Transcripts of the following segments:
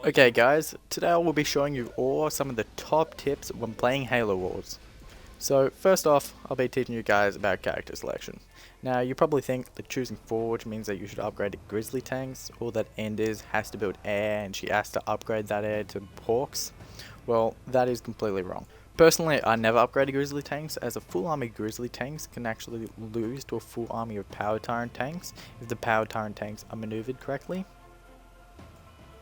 Okay guys, today I will be showing you all some of the top tips when playing Halo Wars. So first off, I'll be teaching you guys about character selection. Now you probably think that choosing Forge means that you should upgrade to Grizzly tanks, or that Enders has to build air and she has to upgrade that air to Hawks. Well, that is completely wrong. Personally, I never upgraded Grizzly tanks, as a full army Grizzly tanks can actually lose to a full army of Power Tyrant tanks if the Power Tyrant tanks are maneuvered correctly.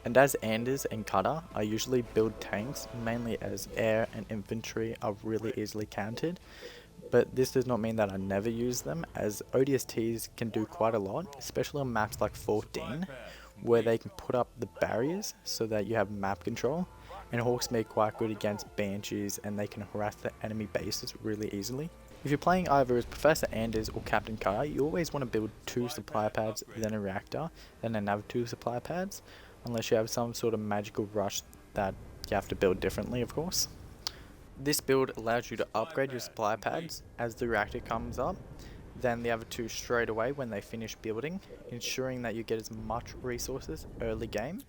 And as Anders and Cutter, I usually build tanks mainly as air and infantry are really easily countered, but this does not mean that I never use them, as ODSTs can do quite a lot, especially on maps like 14, where they can put up the barriers so that you have map control, and Hawks may be quite good against Banshees and they can harass the enemy bases really easily. If you're playing either as Professor Anders or Captain Cutter, you always want to build 2 supply pads, then a reactor, then another 2 supply pads, unless you have some sort of magical rush that you have to build differently, of course. This build allows you to upgrade your supply pads as the reactor comes up, then the other 2 straight away when they finish building, ensuring that you get as much resources early game.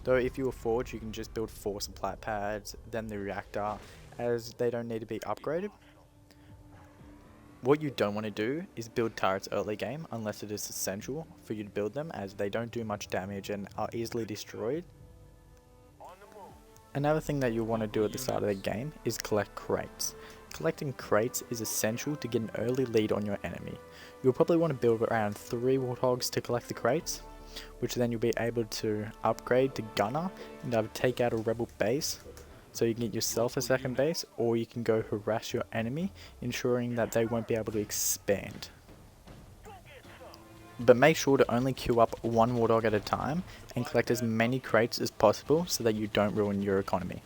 Though if you were Forge, you can just build 4 supply pads, then the reactor, as they don't need to be upgraded. What you don't want to do is build turrets early game unless it is essential for you to build them, as they don't do much damage and are easily destroyed. Another thing that you'll want to do at the start of the game is collect crates. Collecting crates is essential to get an early lead on your enemy. You'll probably want to build around 3 Warthogs to collect the crates, which then you'll be able to upgrade to Gunner and either take out a rebel base, so you can get yourself a second base, or you can go harass your enemy, ensuring that they won't be able to expand. But make sure to only queue up 1 Warthog at a time and collect as many crates as possible so that you don't ruin your economy.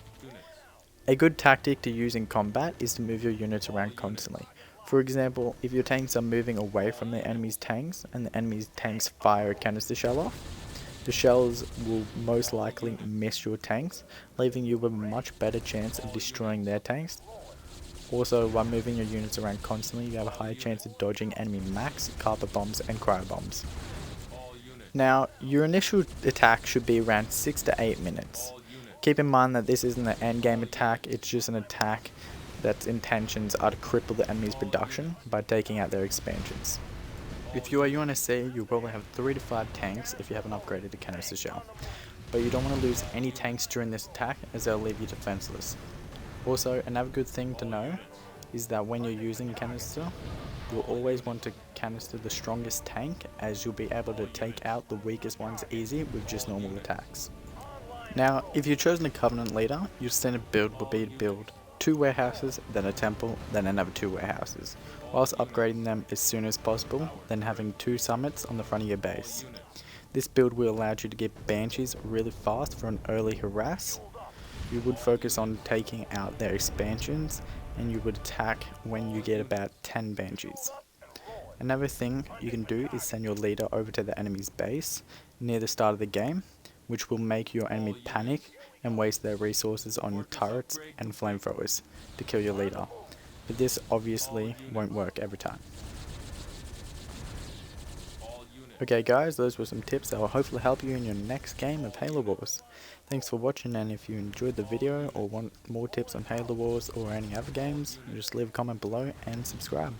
A good tactic to use in combat is to move your units around constantly. For example, if your tanks are moving away from the enemy's tanks and the enemy's tanks fire a canister shell off, the shells will most likely miss your tanks, leaving you with a much better chance of destroying their tanks. Also, by moving your units around constantly, you have a higher chance of dodging enemy max, carpet bombs and cryo bombs. Now, your initial attack should be around 6 to 8 minutes. Keep in mind that this isn't an endgame attack, it's just an attack that's intentions are to cripple the enemy's production by taking out their expansions. If you are UNSC, you'll probably have 3 to 5 tanks if you haven't upgraded to canister shell, but you don't want to lose any tanks during this attack, as they'll leave you defenseless. Also, another good thing to know is that when you're using canister, you'll always want to canister the strongest tank, as you'll be able to take out the weakest ones easy with just normal attacks. Now, if you've chosen a Covenant leader, your standard build will be to build 2 warehouses, then a temple, then another 2 warehouses, whilst upgrading them as soon as possible, then having 2 summits on the front of your base. This build will allow you to get Banshees really fast for an early harass. You would focus on taking out their expansions, and you would attack when you get about 10 Banshees. Another thing you can do is send your leader over to the enemy's base near the start of the game, which will make your enemy panic and waste their resources on turrets and flamethrowers to kill your leader, but this obviously won't work every time. Okay guys, those were some tips that will hopefully help you in your next game of Halo Wars. Thanks for watching, and if you enjoyed the video or want more tips on Halo Wars or any other games, just leave a comment below and subscribe.